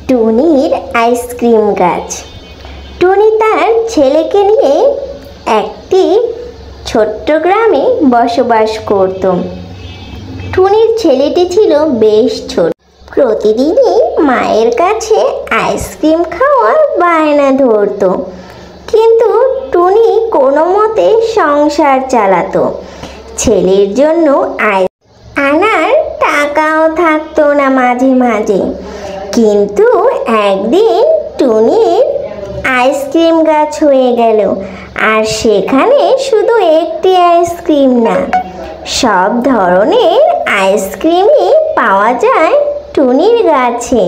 টুনির আইসক্রিম গাছ। টুনি তার ছেলেকে নিয়ে একটি ছোট্ট গ্রামে বসবাস করত। টুনির ছেলেটি ছিল বেশ ছোট। প্রতিদিনই মায়ের কাছে আইসক্রিম খাওয়ার বায়না ধরত, কিন্তু টুনি কোনো মতে সংসার চালাতো। ছেলের জন্য আনার টাকাও থাকতো না মাঝে মাঝে। কিন্তু একদিন টুনির আইসক্রিম গাছ হয়ে গেল, আর সেখানে শুধু একটি আইসক্রিম না, সব ধরনের আইসক্রিমই পাওয়া যায় টুনির গাছে।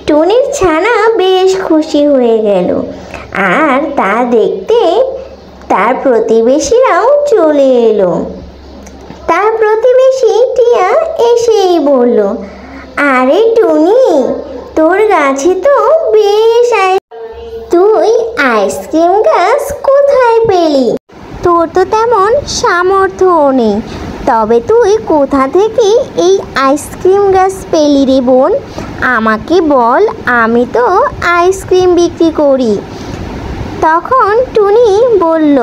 টুনির ছানা বেশ খুশি হয়ে গেল, আর তা দেখতে তার প্রতিবেশীরাও চলে এলো। তার প্রতিবেশী টিয়া এসেই বলল, আরে টুনি, তোর গাছে তো বেশ তুই আইসক্রিম গাছ কোথায় পেলি? তোর তো তেমন সামর্থ্যও নেই, তবে তুই কোথা থেকে এই আইসক্রিম গাছ পেলি রে বোন? আমাকে বল, আমি তো আইসক্রিম বিক্রি করি। তখন টুনি বলল,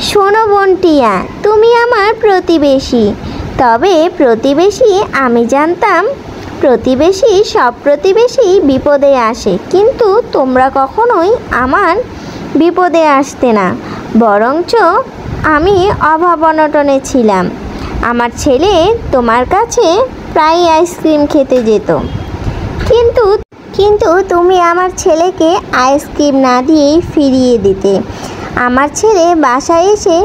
শোনো বোন টিয়া, তুমি আমার প্রতিবেশী। তবে প্রতিবেশী, আমি জানতাম সব প্রতিবেশী বিপদে আসে, কিন্তু তোমরা কখনোই আমার বিপদে আসতে না, বরঞ্চ আমি অভাব অনটনে ছিলাম। আমার ছেলে তোমার কাছে প্রায় আইসক্রিম খেতে যেত, কিন্তু তুমি আমার ছেলেকে আইসক্রিম না দিয়েই ফিরিয়ে দিতে। আমার ছেলে বাসায় এসে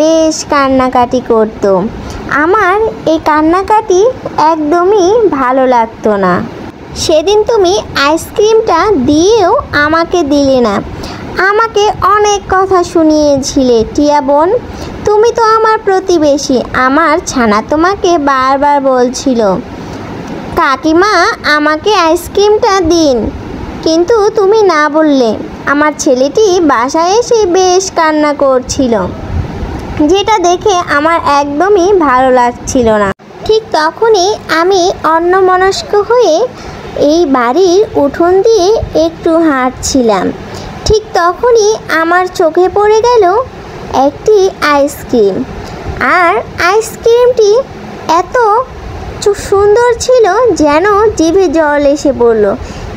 বেশ কান্নাকাটি করত। আমার এই কান্নাকাটি একদমই ভালো লাগতো না। সেদিন তুমি আইসক্রিমটা দিয়েও আমাকে দিলে না, আমাকে অনেক কথা শুনিয়েছিলে টিয়া বোন। তুমি তো আমার প্রতিবেশী। আমার ছানা তোমাকে বারবার বলছিল, কাকিমা আমাকে আইসক্রিমটা দিন, কিন্তু তুমি না বললে। আমার ছেলেটি বাসায় এসে বেশ কান্না করছিল, যেটা দেখে আমার একদমই ভালো লাগছিল না। ঠিক তখনই আমি অন্যমনস্ক হয়ে এই বাড়ির উঠোন দিয়ে একটু হাঁটছিলাম। ঠিক তখনই আমার চোখে পড়ে গেল একটি আইসক্রিম, আর আইসক্রিমটি এত সুন্দর ছিল যেন জিভে জল এসে পড়ল।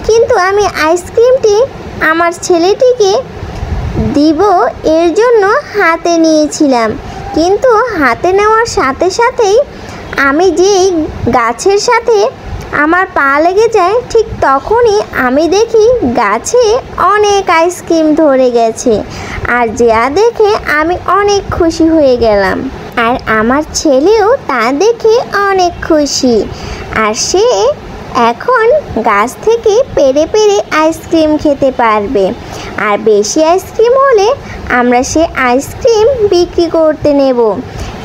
কিন্তু আমি আইসক্রিমটি আমার ছেলেটিকে দিব এর জন্য হাতে নিয়েছিলাম, কিন্তু হাতে নেওয়ার সাথে সাথেই আমি যেই গাছের সাথে আমার পা লেগে যায়, ঠিক তখনই আমি দেখি গাছে অনেক আইসক্রিম ধরে গেছে, আর যা দেখে আমি অনেক খুশি হয়ে গেলাম। আর আমার ছেলেও তা দেখে অনেক খুশি, আর সে এখন গাছ থেকে পেড়ে পেড়ে আইসক্রিম খেতে পারবে। আর বেশি আইসক্রিম হলে আমরা সে আইসক্রিম বিক্রি করতে নেব।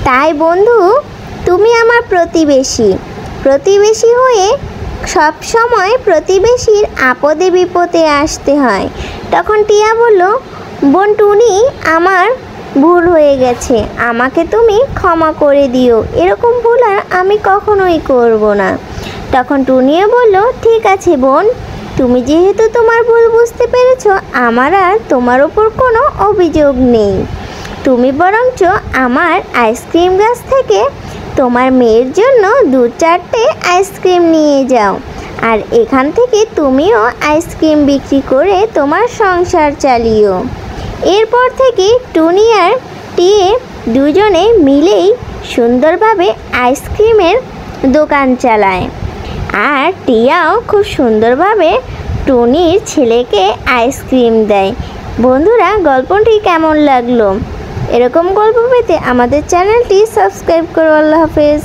তাই বন্ধু, তুমি আমার প্রতিবেশী হয়ে সব সময় প্রতিবেশীর আপদে বিপদে আসতে হয়। তখন টিয়া বলল, বোন টুনি, আমার ভুল হয়ে গেছে, আমাকে তুমি ক্ষমা করে দিও, এরকম ভুল আর আমি কখনোই করব না। তখন টুনিও বলল, ঠিক আছে বোন, তুমি যেহেতু তোমার ভুল বুঝতে পেরেছ, আমার আর তোমার ওপর কোনো অভিযোগ নেই। তুমি বরঞ্চ আমার আইসক্রিম গাছ থেকে তোমার মেয়ের জন্য 2-4টে আইসক্রিম নিয়ে যাও, আর এখান থেকে তুমিও আইসক্রিম বিক্রি করে তোমার সংসার চালিও। এরপর থেকে টুনি আর টিয়ে দুজনে মিলেই সুন্দরভাবে আইসক্রিমের দোকান চালায়, আর টিয়াও খুব সুন্দরভাবে টুনির ছেলেকে আইসক্রিম দেয়। বন্ধুরা, গল্পটি কেমন লাগলো? এরকম গল্প পেতে আমাদের চ্যানেলটি সাবস্ক্রাইব করো। আল্লাহ হাফেজ।